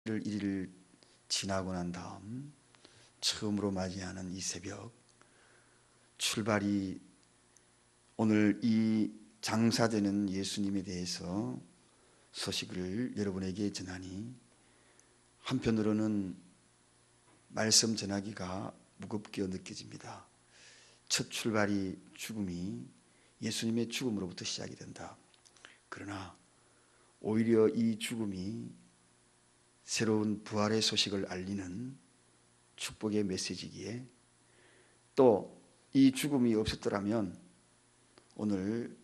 일일 지나고 난 다음 처음으로 맞이하는 이 새벽, 출발이 오늘 이 장사되는 예수님에 대해서 소식을 여러분에게 전하니 한편으로는 말씀 전하기가 무겁게 느껴집니다. 첫 출발이 죽음이 예수님의 죽음으로부터 시작이 된다. 그러나 오히려 이 죽음이 새로운 부활의 소식을 알리는 축복의 메시지기에, 또 이 죽음이 없었더라면 오늘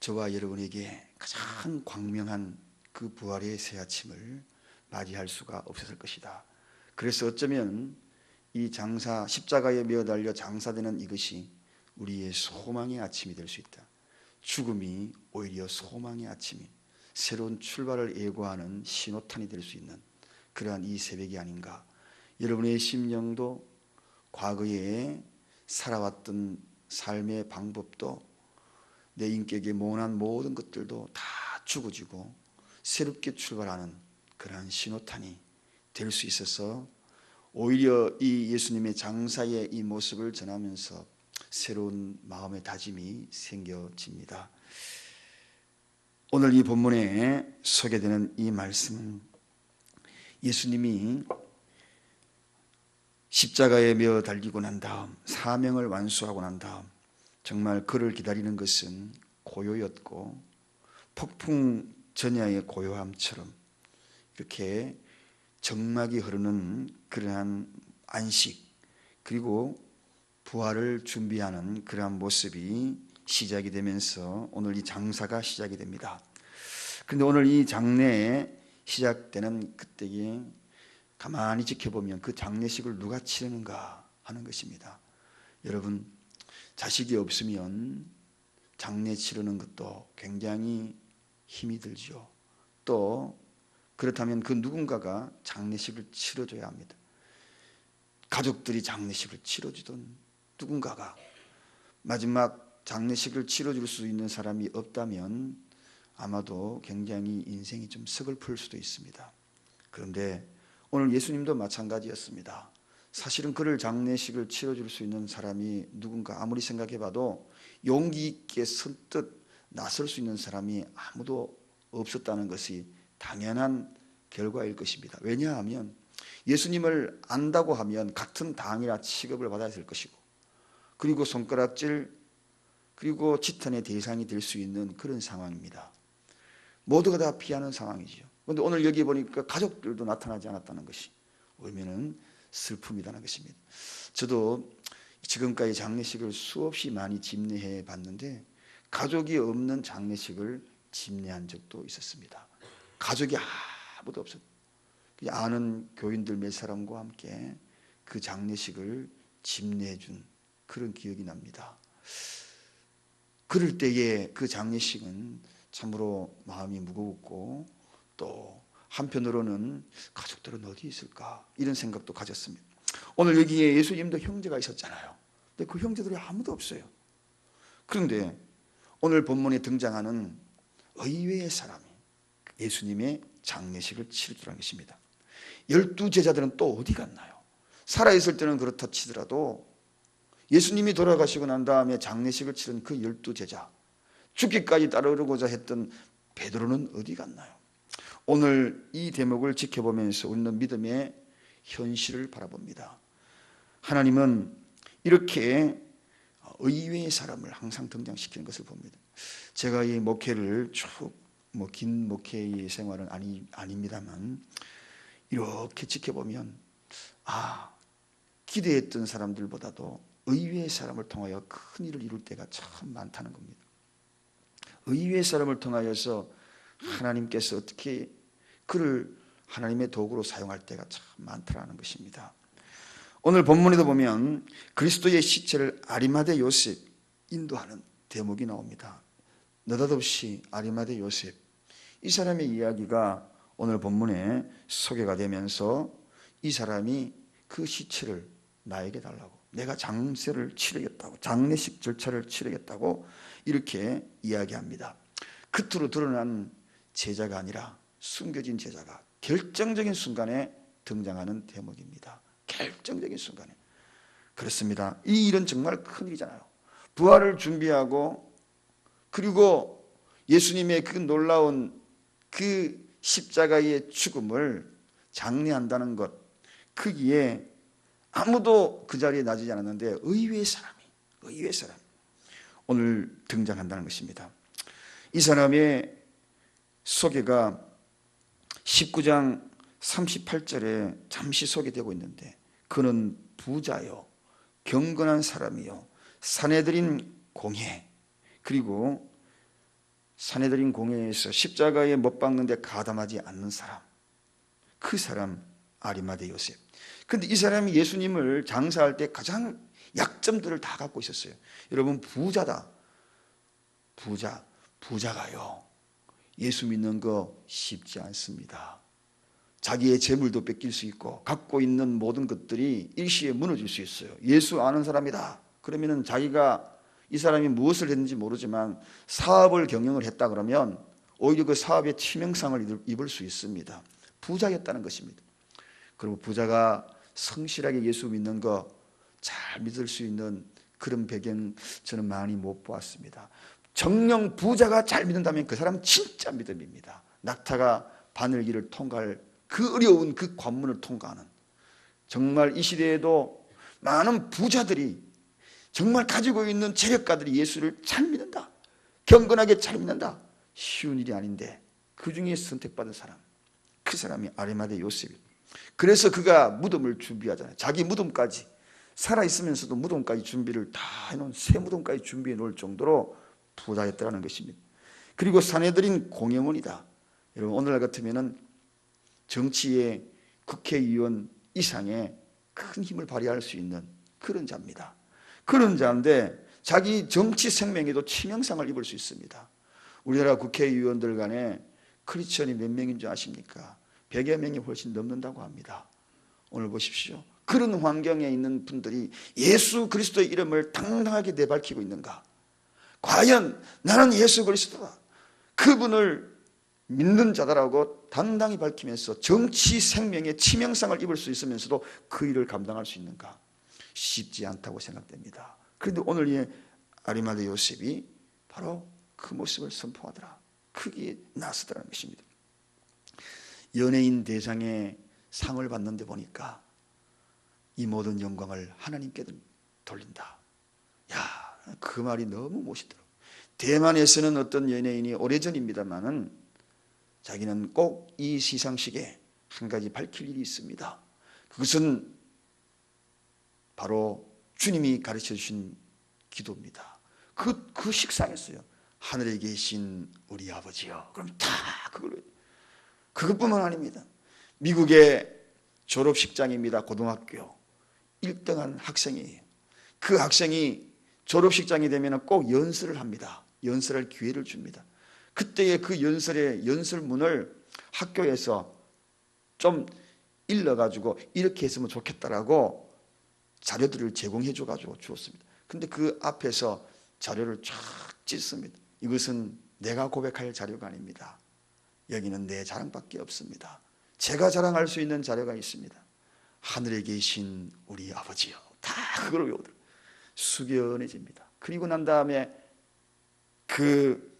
저와 여러분에게 가장 광명한 그 부활의 새 아침을 맞이할 수가 없었을 것이다. 그래서 어쩌면 이 장사, 십자가에 매어 달려 장사되는 이것이 우리의 소망의 아침이 될 수 있다. 죽음이 오히려 소망의 아침이, 새로운 출발을 예고하는 신호탄이 될 수 있는 그러한 이 새벽이 아닌가. 여러분의 심령도 과거에 살아왔던 삶의 방법도, 내 인격에 모난 모든 것들도 다 죽어지고 새롭게 출발하는 그러한 신호탄이 될 수 있어서, 오히려 이 예수님의 장사의 이 모습을 전하면서 새로운 마음의 다짐이 생겨집니다. 오늘 이 본문에 소개되는 이 말씀은 예수님이 십자가에 매어 달리고 난 다음, 사명을 완수하고 난 다음 정말 그를 기다리는 것은 고요였고, 폭풍 전야의 고요함처럼 이렇게 정막이 흐르는 그러한 안식, 그리고 부활을 준비하는 그러한 모습이 시작이 되면서 오늘 이 장사가 시작이 됩니다. 그런데 오늘 이 장례에 시작되는 그때에 가만히 지켜보면 그 장례식을 누가 치르는가 하는 것입니다. 여러분, 자식이 없으면 장례 치르는 것도 굉장히 힘이 들죠. 또 그렇다면 그 누군가가 장례식을 치러줘야 합니다. 가족들이 장례식을 치러주던 누군가가, 마지막 장례식을 치러줄 수 있는 사람이 없다면 아마도 굉장히 인생이 좀 서글플 수도 있습니다. 그런데 오늘 예수님도 마찬가지였습니다. 사실은 그를 장례식을 치러줄 수 있는 사람이 누군가, 아무리 생각해봐도 용기 있게 선뜻 나설 수 있는 사람이 아무도 없었다는 것이 당연한 결과일 것입니다. 왜냐하면 예수님을 안다고 하면 같은 당이라 취급을 받아야 될 것이고, 그리고 손가락질, 그리고 지탄의 대상이 될 수 있는 그런 상황입니다. 모두가 다 피하는 상황이죠. 그런데 오늘 여기 보니까 가족들도 나타나지 않았다는 것이 오면은 슬픔이라는 것입니다. 저도 지금까지 장례식을 수없이 많이 집례해 봤는데 가족이 없는 장례식을 집례한 적도 있었습니다. 가족이 아무도 없었어요. 아는 교인들 몇 사람과 함께 그 장례식을 집례해 준 그런 기억이 납니다. 그럴 때에 그 장례식은 참으로 마음이 무겁고, 또 한편으로는 가족들은 어디 있을까 이런 생각도 가졌습니다. 오늘 여기에 예수님도 형제가 있었잖아요. 근데 그 형제들이 아무도 없어요. 그런데 오늘 본문에 등장하는 의외의 사람이 예수님의 장례식을 치르더라는 것입니다. 12제자들은 또 어디 갔나요? 살아있을 때는 그렇다 치더라도 예수님이 돌아가시고 난 다음에 장례식을 치른 그 12제자, 죽기까지 따르고자 했던 베드로는 어디 갔나요? 오늘 이 대목을 지켜보면서 우리는 믿음의 현실을 바라봅니다. 하나님은 이렇게 의외의 사람을 항상 등장시키는 것을 봅니다. 제가 이 목회를 쭉 긴 목회의 생활은 아닙니다만, 이렇게 지켜보면 기대했던 사람들보다도 의외의 사람을 통하여 큰 일을 이룰 때가 참 많다는 겁니다. 의외의 사람을 통하여서 하나님께서 어떻게 그를 하나님의 도구로 사용할 때가 참 많더라는 것입니다. 오늘 본문에도 보면 그리스도의 시체를 아리마대 요셉 인도하는 대목이 나옵니다. 느닷없이 아리마대 요셉, 이 사람의 이야기가 오늘 본문에 소개가 되면서 이 사람이 그 시체를 나에게 달라고, 내가 장세를 치르겠다고, 장례식 절차를 치르겠다고 이렇게 이야기합니다. 겉으로 드러난 제자가 아니라 숨겨진 제자가, 결정적인 순간에 등장하는 대목입니다. 결정적인 순간에. 그렇습니다. 이 일은 정말 큰일이잖아요. 부활을 준비하고 그리고 예수님의 그 놀라운 그 십자가의 죽음을 장례한다는 것, 거기에 아무도 그 자리에 놔지지 않았는데 의외의 사람이 오늘 등장한다는 것입니다. 이 사람의 소개가 19장 38절에 잠시 소개되고 있는데, 그는 부자요, 경건한 사람이요, 사내들인 공회, 그리고 사내들인 공회에서 십자가에 못 박는데 가담하지 않는 사람, 그 사람 아리마대 요셉. 근데 이 사람이 예수님을 장사할 때 가장 약점들을 다 갖고 있었어요. 여러분, 부자다. 부자가요, 예수 믿는 거 쉽지 않습니다. 자기의 재물도 뺏길 수 있고 갖고 있는 모든 것들이 일시에 무너질 수 있어요. 예수 아는 사람이다 그러면은 자기가, 이 사람이 무엇을 했는지 모르지만 사업을 경영을 했다 그러면 오히려 그 사업에 치명상을 입을 수 있습니다. 부자였다는 것입니다. 그리고 부자가 성실하게 예수 믿는 거 잘 믿을 수 있는 그런 배경 저는 많이 못 보았습니다. 정령 부자가 잘 믿는다면 그 사람은 진짜 믿음입니다. 낙타가 바늘길을 통과할 그 어려운 그 관문을 통과하는, 정말 이 시대에도 많은 부자들이 정말 가지고 있는 재력가들이 예수를 잘 믿는다, 경건하게 잘 믿는다. 쉬운 일이 아닌데 그 중에 선택받은 사람, 그 사람이 아리마대 요셉이에요. 그래서 그가 무덤을 준비하잖아요. 자기 무덤까지, 살아있으면서도 무덤까지 준비를 다 해놓은, 새 무덤까지 준비해 놓을 정도로 부자였다는 것입니다. 그리고 사내들인 공영원이다. 여러분, 오늘날 같으면은 정치의 국회의원 이상의 큰 힘을 발휘할 수 있는 그런 자입니다. 그런 자인데 자기 정치 생명에도 치명상을 입을 수 있습니다. 우리나라 국회의원들 간에 크리스천이 몇 명인 줄 아십니까? 100여 명이 훨씬 넘는다고 합니다. 오늘 보십시오. 그런 환경에 있는 분들이 예수 그리스도의 이름을 당당하게 내밟히고 있는가? 과연 나는 예수 그리스도다, 그분을 믿는 자다라고 당당히 밝히면서 정치 생명에 치명상을 입을 수 있으면서도 그 일을 감당할 수 있는가? 쉽지 않다고 생각됩니다. 그런데 오늘 이 아리마대 요셉이 바로 그 모습을 선포하더라. 크게 나서더라는 것입니다. 연예인 대상의 상을 받는데 보니까 이 모든 영광을 하나님께 돌린다. 야, 그 말이 너무 멋있더라고요. 대만에서는 어떤 연예인이 오래전입니다만은 자기는 꼭 이 시상식에 한 가지 밝힐 일이 있습니다. 그것은 바로 주님이 가르쳐 주신 기도입니다. 그 식상했어요. 하늘에 계신 우리 아버지요. 그럼 다 그것뿐만 아닙니다. 미국의 졸업식장입니다. 고등학교 1등한 학생이에요. 그 학생이 졸업식장이 되면 꼭 연설을 합니다. 연설할 기회를 줍니다. 그때의 그 연설의 연설문을 학교에서 좀 일러가지고 이렇게 했으면 좋겠다라고 자료들을 제공해 줘가지고 주었습니다. 근데 그 앞에서 자료를 쫙 찢습니다. 이것은 내가 고백할 자료가 아닙니다. 여기는 내 자랑밖에 없습니다. 제가 자랑할 수 있는 자료가 있습니다. 하늘에 계신 우리 아버지요. 다 그걸 외우더라고요. 숙연해집니다. 그리고 난 다음에 그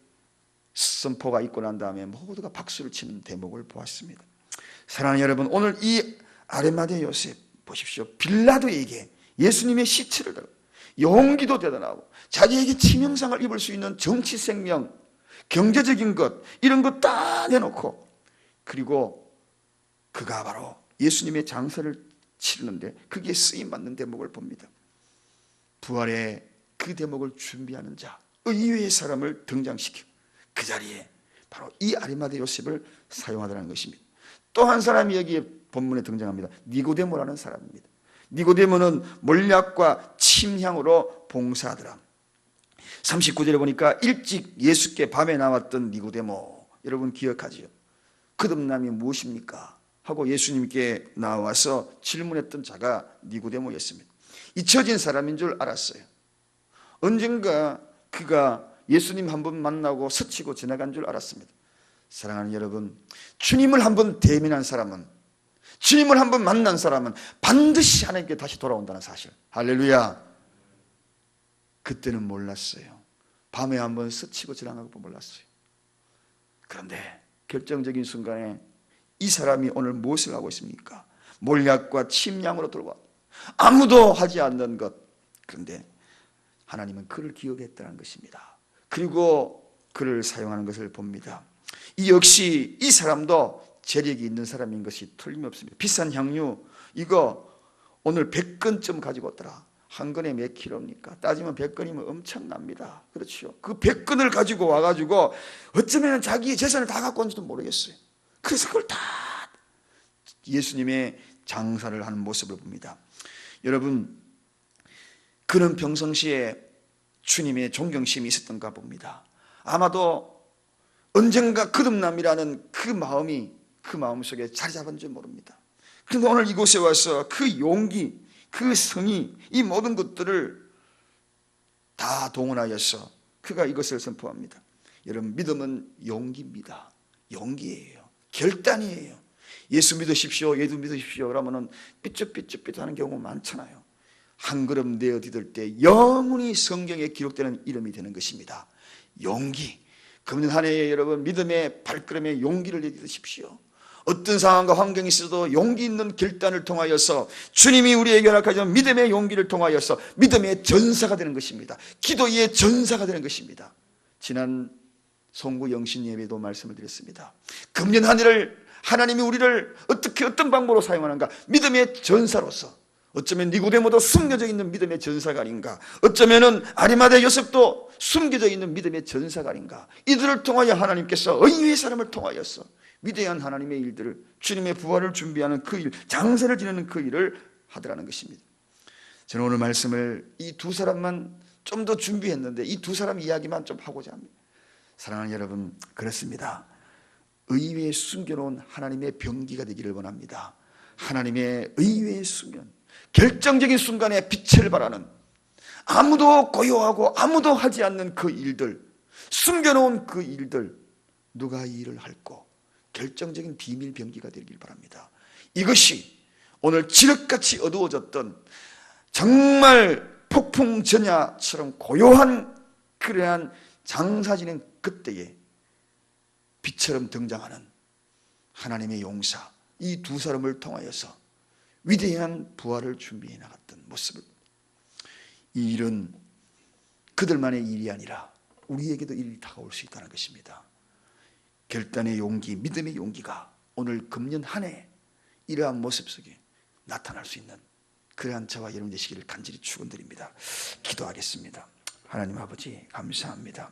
선포가 있고 난 다음에 모두가 박수를 치는 대목을 보았습니다. 사랑하는 여러분, 오늘 이 아리마대 요셉 보십시오. 빌라도에게 예수님의 시체를 들어 용기도 대단하고 자기에게 치명상을 입을 수 있는 정치 생명, 경제적인 것, 이런 것 다 내놓고, 그리고 그가 바로 예수님의 장사를 치르는데 그게 쓰임받는 대목을 봅니다. 부활의 그 대목을 준비하는 자, 의외의 사람을 등장시키고 그 자리에 바로 이 아리마대 요셉을 사용하더라는 것입니다. 또 한 사람이 여기에 본문에 등장합니다. 니고데모라는 사람입니다. 니고데모는 몰약과 침향으로 봉사하더라. 39절에 보니까 일찍 예수께 밤에 나왔던 니고데모, 여러분 기억하지요? 거듭남이 무엇입니까? 하고 예수님께 나와서 질문했던 자가 니고데모였습니다. 잊혀진 사람인 줄 알았어요. 언젠가 그가 예수님 한 번 만나고 스치고 지나간 줄 알았습니다. 사랑하는 여러분, 주님을 한번 대면한 사람은, 주님을 한번 만난 사람은 반드시 하나님께 다시 돌아온다는 사실. 할렐루야. 그때는 몰랐어요. 밤에 한번 스치고 지나가고 몰랐어요. 그런데 결정적인 순간에 이 사람이 오늘 무엇을 하고 있습니까? 몰약과 침량으로 들어와 아무도 하지 않는 것. 그런데 하나님은 그를 기억했다는 것입니다. 그리고 그를 사용하는 것을 봅니다. 이 역시 이 사람도 재력이 있는 사람인 것이 틀림없습니다. 비싼 향유 이거 오늘 100건쯤 가지고 왔더라. 한 건에 몇 킬로입니까? 따지면 100건이면 엄청납니다. 그렇죠. 그 100건을 가지고 와가지고 어쩌면 자기의 재산을 다 갖고 온지도 모르겠어요. 그래서 그걸 다 예수님의 장사를 하는 모습을 봅니다. 여러분, 그는 평상시에 주님의 존경심이 있었던가 봅니다. 아마도 언젠가 거듭남이라는 그 마음 속에 자리 잡은지 모릅니다. 그런데 오늘 이곳에 와서 그 용기, 그 성의, 이 모든 것들을 다 동원하여서 그가 이것을 선포합니다. 여러분, 믿음은 용기입니다. 용기예요. 결단이에요. 예수 믿으십시오, 예수 믿으십시오 그러면은 삐쩍삐쩍 하는 경우 많잖아요. 한 걸음 내어 디딜 때 영원히 성경에 기록되는 이름이 되는 것입니다. 용기. 금년 한 해에 여러분 믿음의 발걸음에 용기를 내딛으십시오. 어떤 상황과 환경이 있어도 용기 있는 결단을 통하여서 주님이 우리에게 허락하신 믿음의 용기를 통하여서 믿음의 전사가 되는 것입니다. 기도의 전사가 되는 것입니다. 지난 송구 영신 예배도 말씀을 드렸습니다. 금년 한 해를 하나님이 우리를 어떻게 어떤 방법으로 사용하는가? 믿음의 전사로서. 어쩌면 니고데모도 숨겨져 있는 믿음의 전사가 아닌가? 어쩌면은 아리마대 요셉도 숨겨져 있는 믿음의 전사가 아닌가? 이들을 통하여 하나님께서 의외의 사람을 통하여서 위대한 하나님의 일들을, 주님의 부활을 준비하는 그 일, 장세를 지내는 그 일을 하더라는 것입니다. 저는 오늘 말씀을 이 두 사람만 좀 더 준비했는데 이 두 사람 이야기만 좀 하고자 합니다. 사랑하는 여러분, 그렇습니다. 의외에 숨겨놓은 하나님의 병기가 되기를 원합니다. 하나님의 의외에 숨겨놓은 결정적인 순간에 빛을 발하는, 아무도 고요하고 아무도 하지 않는 그 일들, 숨겨놓은 그 일들, 누가 이 일을 할꼬? 결정적인 비밀 병기가 되길 바랍니다. 이것이 오늘 지륵같이 어두워졌던 정말 폭풍전야처럼 고요한 그러한 장사지는 그때에 빛처럼 등장하는 하나님의 용사, 이 두 사람을 통하여서 위대한 부활을 준비해 나갔던 모습을, 이 일은 그들만의 일이 아니라 우리에게도 일이 다가올 수 있다는 것입니다. 결단의 용기, 믿음의 용기가 오늘 금년 한 해 이러한 모습 속에 나타날 수 있는 그러한 저와 여러분 되시기를 간절히 축원드립니다. 기도하겠습니다. 하나님 아버지 감사합니다.